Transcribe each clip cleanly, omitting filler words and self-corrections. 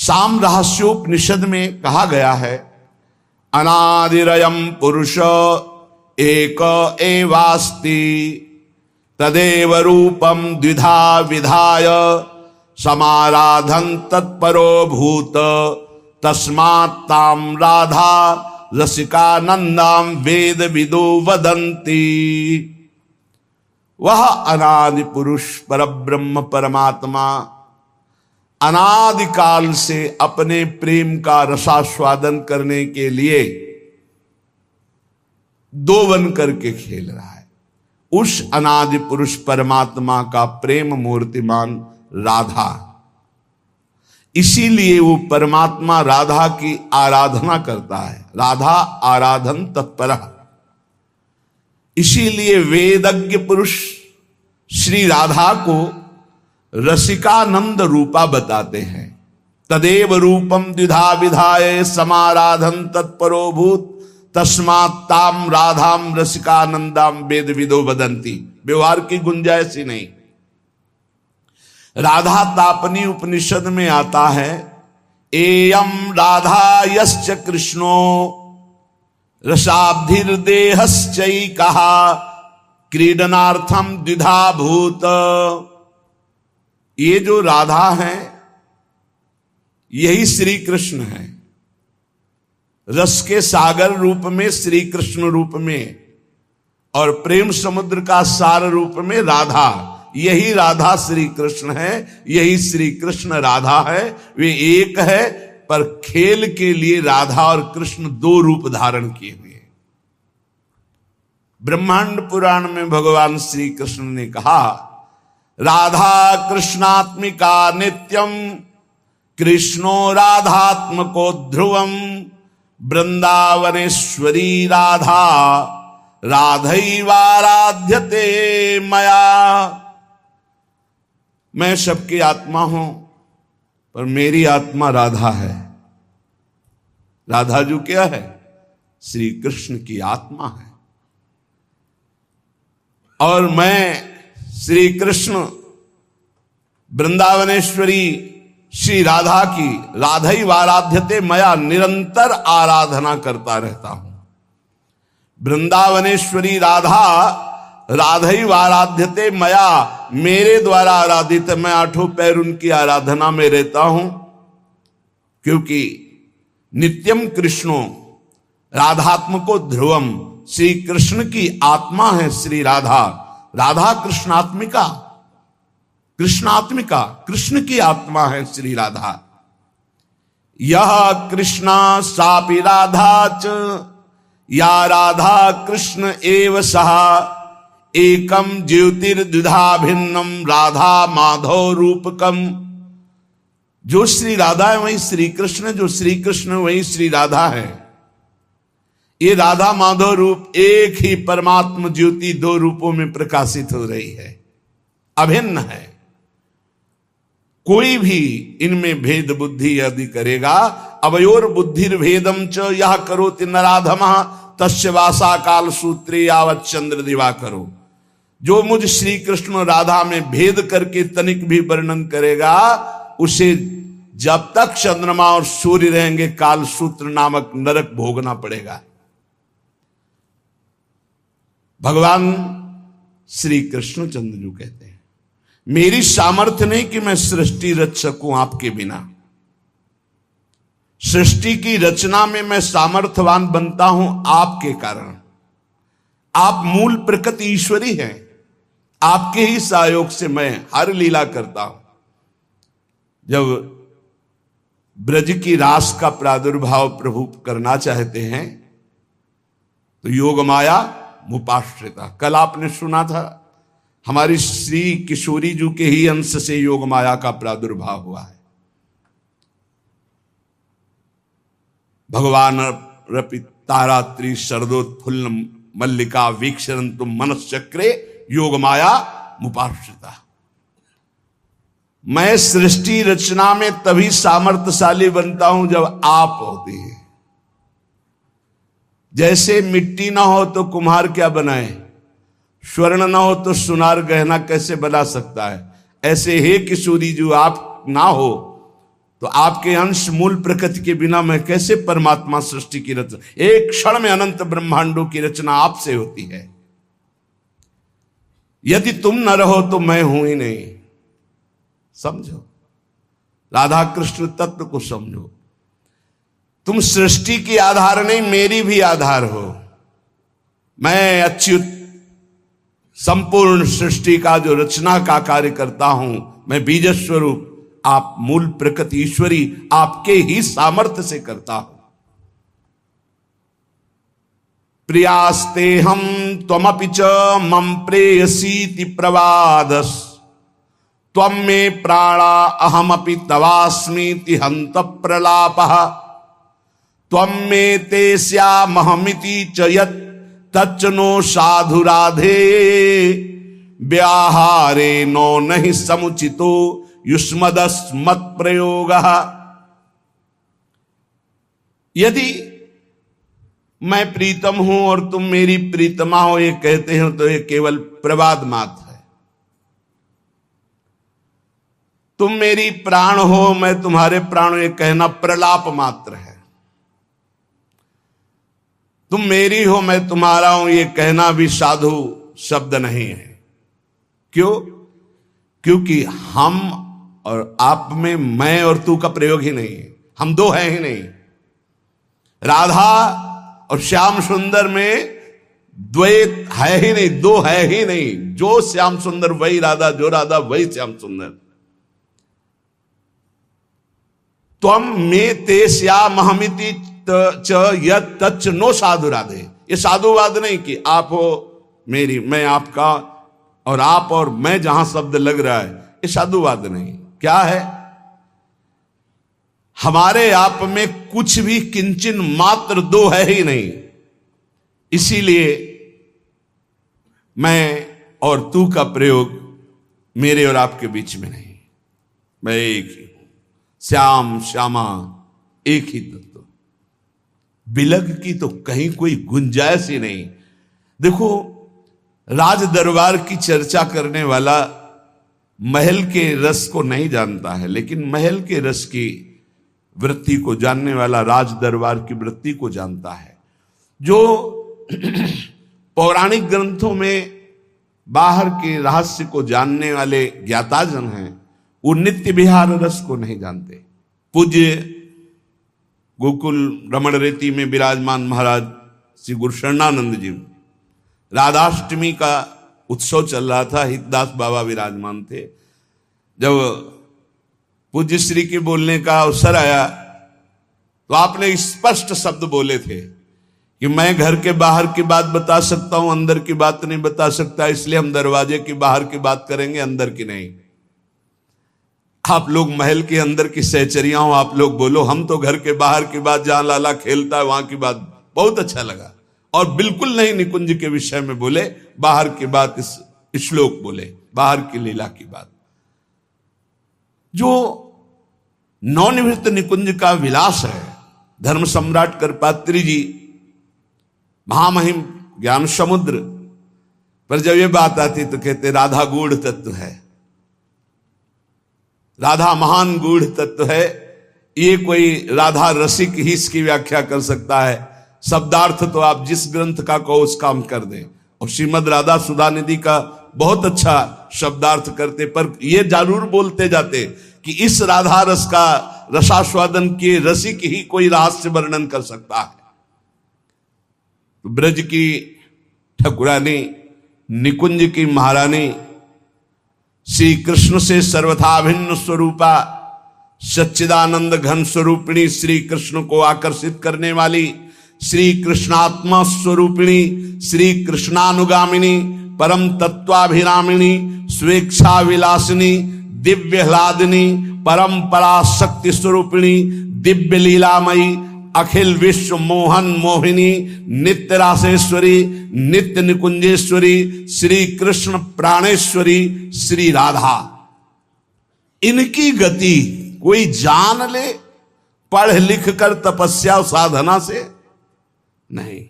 साम रहस्योपनिषद में कहा गया है, अनादिरयम पुरुष एक एवास्ति तदेव रूपम द्विधा विधाय समाराधन तत्परो भूत तस्मात् ताम राधा रसिकानंदाम वेद विदो वदंती। वह अनादि पुरुष परब्रह्म परमात्मा अनादिकाल से अपने प्रेम का रसास्वादन करने के लिए दो बन करके खेल रहा है। उस अनादि पुरुष परमात्मा का प्रेम मूर्तिमान राधा, इसीलिए वो परमात्मा राधा की आराधना करता है। राधा आराधन तत्पर, इसीलिए वेदज्ञ पुरुष श्री राधा को रसिकानंद रूपा बताते हैं। तदेव रूपम द्विधा विधाय समाराधन तत्परो भूत तस्मात् ताम राधाम रसिकानंदाम वेद विदो वदंती। व्यवहार की गुंजाइश ही नहीं। राधा तापनी उपनिषद में आता है, एयम राधा यश्च कृष्णो रसाब्धिर्देहश्चै कहा क्रीडनार्थम द्विधा भूत। ये जो राधा है यही श्री कृष्ण है। रस के सागर रूप में श्री कृष्ण रूप में और प्रेम समुद्र का सार रूप में राधा, यही राधा श्री कृष्ण है, यही श्री कृष्ण राधा है। वे एक है, पर खेल के लिए राधा और कृष्ण दो रूप धारण किए हुए हैं। ब्रह्मांड पुराण में भगवान श्री कृष्ण ने कहा, राधा कृष्णात्मिका नित्यम कृष्णो राधात्मको ध्रुवम वृंदावनेश्वरी राधा राधैवाराध्यते मया। मैं सबकी आत्मा हूं, पर मेरी आत्मा राधा है। राधा जो क्या है? श्री कृष्ण की आत्मा है। और मैं श्री कृष्ण वृंदावनेश्वरी श्री राधा की राधैवाराध्यते मया निरंतर आराधना करता रहता हूं। वृंदावनेश्वरी राधा राधैवाराध्यते मया, मेरे द्वारा आराधित, मैं आठों पैर उनकी आराधना में रहता हूं। क्योंकि नित्यम कृष्णो राधात्मको ध्रुवम, श्री कृष्ण की आत्मा है श्री राधा। राधा कृष्णात्मिका, कृष्णात्मिका कृष्ण की आत्मा है श्री राधा। यह कृष्णा सापि राधा च या राधा कृष्ण एव सहा एकम ज्योतिर्द्विधा भिन्नम राधा माधव रूपकम। जो श्री राधा है वही श्री कृष्ण, जो श्री कृष्ण वही श्री राधा है। ये राधा माधव रूप एक ही परमात्म ज्योति दो रूपों में प्रकाशित हो रही है, अभिन्न है। कोई भी इनमें भेद बुद्धि यदि करेगा, अवयोर बुद्धिर्भेदम च यह करोति नराधमः तस्य वासा काल सूत्रे यावत् चंद्र दिवा करो। जो मुझ श्री कृष्ण राधा में भेद करके तनिक भी वर्णन करेगा, उसे जब तक चंद्रमा और सूर्य रहेंगे काल सूत्र नामक नरक भोगना पड़ेगा। भगवान श्री कृष्ण चंद्र जो कहते हैं, मेरी सामर्थ्य नहीं कि मैं सृष्टि रच सकूं आपके बिना। सृष्टि की रचना में मैं सामर्थ्यवान बनता हूं आपके कारण। आप मूल प्रकृति ईश्वरी हैं, आपके ही सहयोग से मैं हर लीला करता हूं। जब ब्रज की रास का प्रादुर्भाव प्रभु करना चाहते हैं तो योग माया मुपाश्रिता, कल आपने सुना था, हमारी श्री किशोरी जी के ही अंश से योग माया का प्रादुर्भाव हुआ है। भगवान रपि तारात्रि शरदोत्फुल्ल मल्लिका वीक्षरन्तु मनश्चक्रे योग माया मुपाश्रिता। मैं सृष्टि रचना में तभी सामर्थ्यशाली बनता हूं जब आप होते हैं। जैसे मिट्टी ना हो तो कुम्हार क्या बनाए, स्वर्ण ना हो तो सुनार गहना कैसे बना सकता है, ऐसे हे किशोरी जो आप ना हो तो आपके अंश मूल प्रकृति के बिना मैं कैसे परमात्मा सृष्टि की रचना, एक क्षण में अनंत ब्रह्मांडों की रचना आपसे होती है। यदि तुम न रहो तो मैं हूं ही नहीं। समझो, राधा कृष्ण तत्व को समझो। तुम सृष्टि की आधार नहीं, मेरी भी आधार हो। मैं अच्युत संपूर्ण सृष्टि का जो रचना का कार्य करता हूं, मैं बीज स्वरूप, आप मूल प्रकृति ईश्वरी आपके ही सामर्थ्य से करता हूं। प्रियास्ते हम त्वमपि च मम प्रेयसीति प्रवादस, त्वं मे प्राणा अहमपि तवास्मीति हंत प्रलापः, त्वं मे ते स्यामहमिति च यत् तच्च नो साधु राधे, व्याहारे नो नहि समुचितो युष्मदस्मत् प्रयोगः। यदि मैं प्रीतम हूं और तुम मेरी प्रीतमा हो ये कहते हो तो ये केवल प्रवाद मात्र है। तुम मेरी प्राण हो, मैं तुम्हारे प्राण, ये कहना प्रलाप मात्र है। तुम मेरी हो, मैं तुम्हारा हूं, ये कहना भी साधु शब्द नहीं है। क्यों? क्योंकि हम और आप में मैं और तू का प्रयोग ही नहीं है। हम दो हैं ही नहीं। राधा और श्याम सुंदर में द्वैत है ही नहीं, दो है ही नहीं। जो श्याम सुंदर वही राधा, जो राधा वही श्याम सुंदर। त्वं मे ते स्यामहमिति च यत् तच्च नो साधु राधे। ये साधुवाद नहीं कि आप हो मेरी, मैं आपका, और आप और मैं जहां शब्द लग रहा है, ये साधुवाद नहीं। क्या है? हमारे आप में कुछ भी किंचन मात्र दो है ही नहीं। इसीलिए मैं और तू का प्रयोग मेरे और आपके बीच में नहीं। मैं एक ही हूं, श्याम श्यामा एक ही तत्व। बिलग की तो कहीं कोई गुंजाइश ही नहीं। देखो, राज दरबार की चर्चा करने वाला महल के रस को नहीं जानता है, लेकिन महल के रस की वृत्ति को जानने वाला राज दरबार की वृत्ति को जानता है। जो पौराणिक ग्रंथों में बाहर के रहस्य को जानने वाले ज्ञाताजन हैं, वो नित्य विहार रस को नहीं जानते। पूज्य गोकुल रमण रेती में विराजमान महाराज श्री गुरु शरणानंद जी, राधाष्टमी का उत्सव चल रहा था, हितदास बाबा विराजमान थे। जब पूज्य श्री के बोलने का अवसर आया तो आपने स्पष्ट शब्द बोले थे कि मैं घर के बाहर की बात बता सकता हूं, अंदर की बात नहीं बता सकता, इसलिए हम दरवाजे की बाहर की बात करेंगे, अंदर की नहीं। आप लोग महल के अंदर की सहचरियां हो, आप लोग बोलो, हम तो घर के बाहर की बात, जहां लाला खेलता है वहां की बात। बहुत अच्छा लगा। और बिल्कुल नहीं निकुंज के विषय में बोले, बाहर की बात, इस श्लोक बोले, बाहर की लीला की बात। जो नवनिवृत्त निकुंज का विलास है, धर्म सम्राट करपात्री जी महामहिम ज्ञान समुद्र पर जब ये बात आती तो कहते राधा गूढ़ तत्व है, राधा महान गूढ़ तत्व है। ये कोई राधा रसिक ही इसकी व्याख्या कर सकता है। शब्दार्थ तो आप जिस ग्रंथ का कहो उसका हम कर दें। और श्रीमद राधा सुधा निधि का बहुत अच्छा शब्दार्थ करते, पर ये जरूर बोलते जाते कि इस राधा रस का रसास्वादन के रसिक ही कोई रहस्य वर्णन कर सकता है। तो ब्रज की ठकुरानी, निकुंज की महारानी, श्री कृष्ण से सर्वथा भिन्न स्वरूपा, सच्चिदानंद घन स्वरूपिणी, श्री कृष्ण को आकर्षित करने वाली, श्री कृष्णात्मा स्वरूपिणी, श्री कृष्णानुगामिनी, परम तत्वाभिरामिणी, स्वेच्छा विलासिनी, दिव्य ह्लादिनी, परम पराशक्ति स्वरूपिणी, दिव्य लीलामयी, अखिल विश्व मोहन मोहिनी, नित्य रासेश्वरी, नित्य निकुंजेश्वरी, श्री कृष्ण प्राणेश्वरी, श्री राधा। इनकी गति कोई जान ले पढ़ लिख कर तपस्या साधना से नहीं।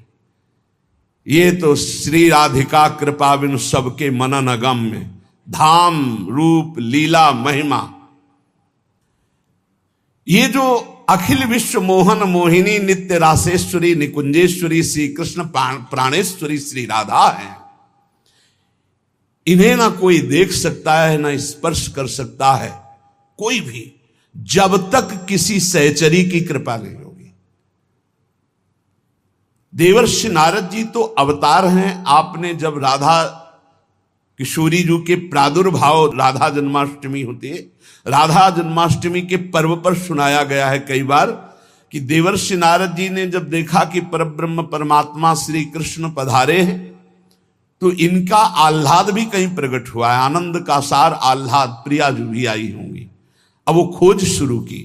ये तो श्री राधिका कृपा बिनु सबके मनन अगम्य, धाम रूप लीला महिमा। ये जो अखिल विश्व मोहन मोहिनी नित्य रासेश्वरी निकुंजेश्वरी श्री कृष्ण प्राणेश्वरी श्री राधा है, इन्हें ना कोई देख सकता है ना स्पर्श कर सकता है कोई भी, जब तक किसी सहचरी की कृपा नहीं होगी। देवर्षि नारद जी तो अवतार हैं। आपने जब राधा किशोरी जी के प्रादुर्भाव, राधा जन्माष्टमी होती है, राधा जन्माष्टमी के पर्व पर सुनाया गया है कई बार कि देवर्षि नारद जी ने जब देखा कि परब्रह्म परमात्मा श्री कृष्ण पधारे हैं तो इनका आह्लाद भी कहीं प्रकट हुआ है, आनंद का सार आह्लाद, प्रिया जो भी आई होंगी। अब वो खोज शुरू की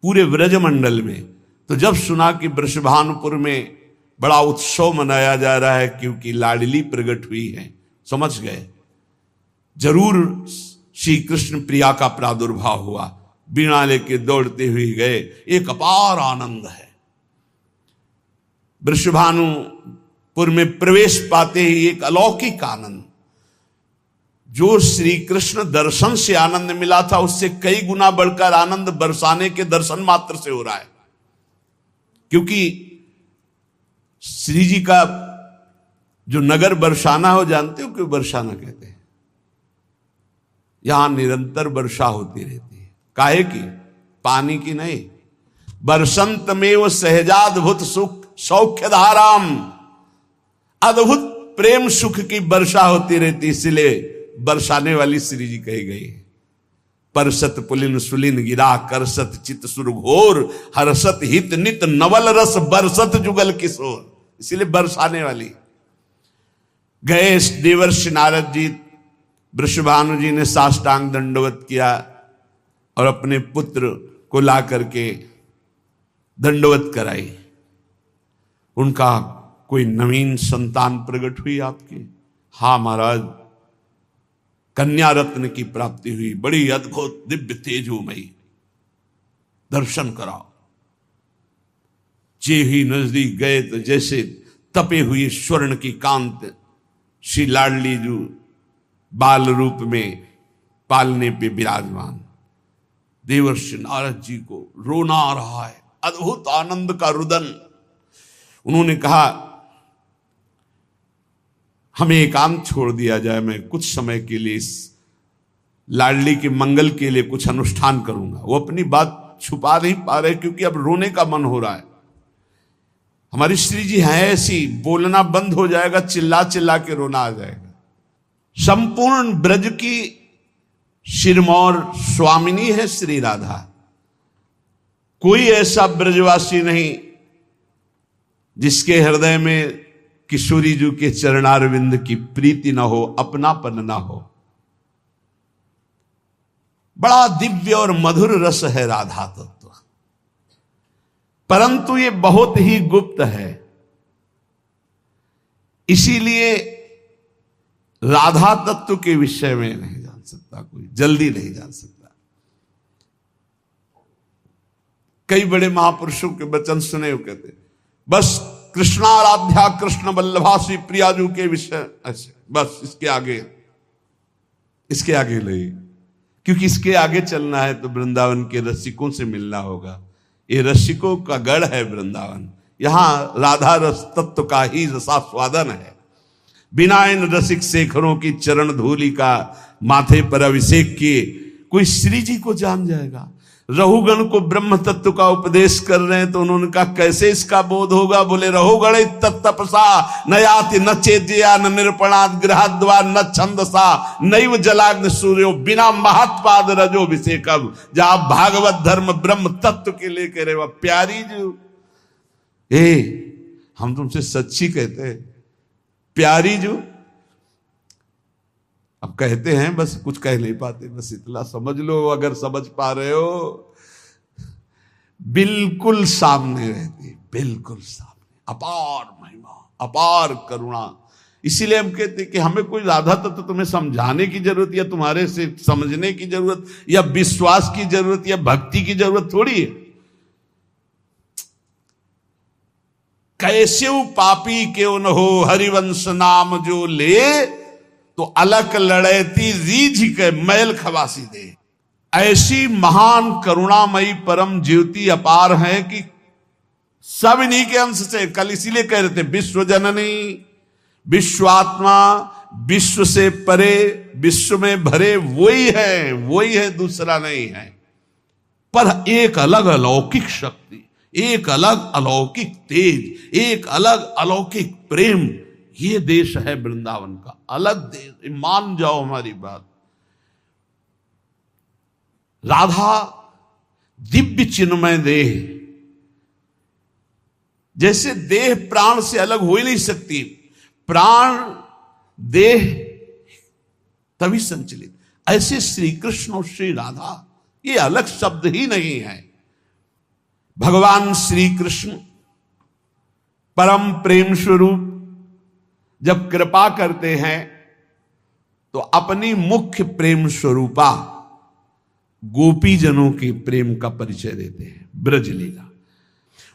पूरे व्रजमंडल में। तो जब सुना कि वृषभानुपुर में बड़ा उत्सव मनाया जा रहा है क्योंकि लाडली प्रकट हुई है, समझ गए जरूर श्री कृष्ण प्रिया का प्रादुर्भाव हुआ। बीणा लेके दौड़ते हुए गए, एक अपार आनंद है। वृषभानुपुर में प्रवेश पाते ही एक अलौकिक आनंद, जो श्री कृष्ण दर्शन से आनंद मिला था उससे कई गुना बढ़कर आनंद बरसाने के दर्शन मात्र से हो रहा है। क्योंकि श्री जी का जो नगर बरसाना हो, जानते हो क्यों बरसाना कहते हैं? यहां निरंतर वर्षा होती रहती है। काहे की? पानी की नहीं। बरसंत में वो सहजाद्भुत सुख सौख्य धाराम, अद्भुत प्रेम सुख की वर्षा होती रहती, इसलिए बरसाने वाली श्री जी कही गई है। परसत पुलिन सुलिन गिरा करसत चित सुर घोर, हर्षत हित नित नवल रस बरसत जुगल किशोर, इसलिए बरसाने वाली। गए देवर्षि नारद जी, वृषभानु जी ने साष्टांग दंडवत किया और अपने पुत्र को ला करके दंडवत कराई। उनका कोई नवीन संतान प्रकट हुई आपकी? हाँ महाराज, कन्या रत्न की प्राप्ति हुई, बड़ी अद्भुत दिव्य तेजोमयी। दर्शन कराओ। जे ही नजदीक गए तो जैसे तपे हुए स्वर्ण की कांत श्री लाडली जो बाल रूप में पालने पे विराजमान। देवर्षि नारद जी को रोना आ रहा है, अद्भुत आनंद का रुदन। उन्होंने कहा हमें एकांत छोड़ दिया जाए, मैं कुछ समय के लिए इस लाडली के मंगल के लिए कुछ अनुष्ठान करूंगा। वो अपनी बात छुपा नहीं पा रहे क्योंकि अब रोने का मन हो रहा है। हमारी श्री जी हैं ऐसी, बोलना बंद हो जाएगा, चिल्ला चिल्ला के रोना आ जाएगा। संपूर्ण ब्रज की सिरमौर स्वामिनी है श्री राधा। कोई ऐसा ब्रजवासी नहीं जिसके हृदय में किशोरी जी के चरणारविंद की प्रीति ना हो, अपनापन ना हो। बड़ा दिव्य और मधुर रस है राधा तत्व, परंतु ये बहुत ही गुप्त है। इसीलिए राधा तत्व के विषय में नहीं जान सकता कोई, जल्दी नहीं जान सकता। कई बड़े महापुरुषों के वचन सुने, वो कहते बस कृष्णाराध्या कृष्ण वल्लभा श्री प्रियाजू के विषय ऐसे, बस इसके आगे नहीं, क्योंकि इसके आगे चलना है तो वृंदावन के रसिकों से मिलना होगा। ये रसिकों का गढ़ है वृंदावन, यहां राधा रस तत्व का ही रसास्वादन है। बिना इन रसिक शेखरों की चरण धूलि का माथे पर अभिषेक किए कोई श्री जी को जान जाएगा। रहुगण को ब्रह्म तत्व का उपदेश कर रहे हैं तो उन्होंने कहा कैसे इसका बोध होगा? बोले रहुगण तत्तपसा न याति न चेद्या न निरूपणाद गृहद्वार न छंदसा नैव जलाग्न सूर्यो बिना महत्पाद रजो अभिषेकम। जहां भागवत धर्म ब्रह्म तत्व के लिए कह रहे हो प्यारी जो, हम तुमसे सच्ची कहते हैं प्यारी जो। अब कहते हैं बस कुछ कह नहीं पाते, बस इतना समझ लो, अगर समझ पा रहे हो। बिल्कुल सामने रहती, बिल्कुल सामने, अपार महिमा, अपार करुणा। इसीलिए हम कहते हैं कि हमें कोई राधा तत्व तुम्हें समझाने की जरूरत या तुम्हारे से समझने की जरूरत या विश्वास की जरूरत या भक्ति की जरूरत थोड़ी है। कैसे पापी क्यों न हो हरिवंश नाम जो ले, तो अलक लड़ेती रीझ के मैल खवासी दे। ऐसी महान करुणामयी परम ज्योति अपार है कि सब इन्हीं के अंश से, कल इसीलिए कह रहे थे विश्व जननी, विश्वात्मा, विश्व से परे, विश्व में भरे वही है, दूसरा नहीं है। पर एक अलग अलौकिक शक्ति, एक अलग अलौकिक तेज, एक अलग अलौकिक प्रेम, ये देश है वृंदावन का, अलग देश। मान जाओ हमारी बात। राधा दिव्य चिन्मय देह, जैसे देह प्राण से अलग हो ही नहीं सकती, प्राण देह तभी संचलित, ऐसे श्री कृष्ण और श्री राधा ये अलग शब्द ही नहीं है। भगवान श्री कृष्ण परम प्रेम स्वरूप जब कृपा करते हैं तो अपनी मुख्य प्रेम स्वरूपा गोपी जनों के प्रेम का परिचय देते हैं। ब्रज लीला,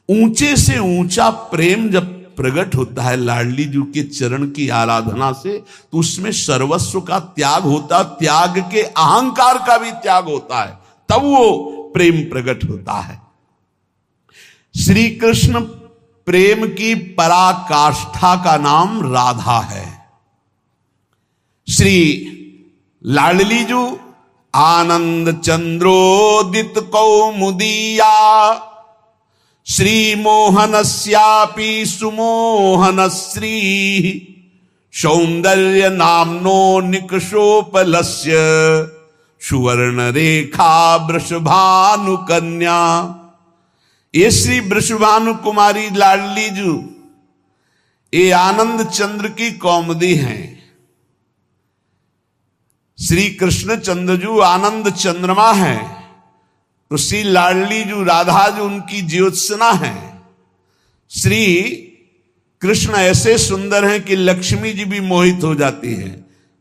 ऊंचे से ऊंचा प्रेम जब प्रकट होता है लाडली जी के चरण की आराधना से, तो उसमें सर्वस्व का त्याग होता, त्याग के अहंकार का भी त्याग होता है, तब वो प्रेम प्रकट होता है। श्री कृष्ण प्रेम की पराकाष्ठा का नाम राधा है। श्री लाडली जी आनंद चंद्रोदित कौमुदीया, श्री मोहनस्यापि सुमोहन श्री, सौंदर्य नामनो निकषोपलस्य, सुवर्ण रेखा वृषभानु कन्या। ये श्री वृषभानु कुमारी लाडली जी ये आनंद चंद्र की कौमुदी हैं। श्री कृष्ण चंद्र जी आनंद चंद्रमा है, तो श्री लाडली जी राधा जी उनकी ज्योत्सना है। श्री कृष्ण ऐसे सुंदर हैं कि लक्ष्मी जी भी मोहित हो जाती है,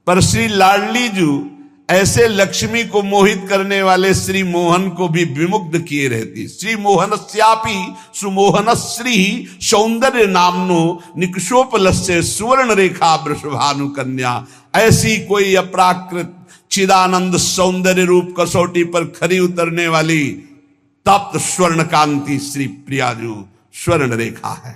पर श्री लाडली जी ऐसे लक्ष्मी को मोहित करने वाले श्री मोहन को भी विमुग्ध किए रहती। श्री मोहनस्यापि सुमोहन श्री, सौंदर्य नामनो निकषोपलस्य, सुवर्ण रेखा वृषभानु कन्या। ऐसी कोई अपराकृत चिदानंद सौंदर्य रूप कसौटी पर खरी उतरने वाली तप्त स्वर्ण कांति श्री प्रियाजू स्वर्ण रेखा है।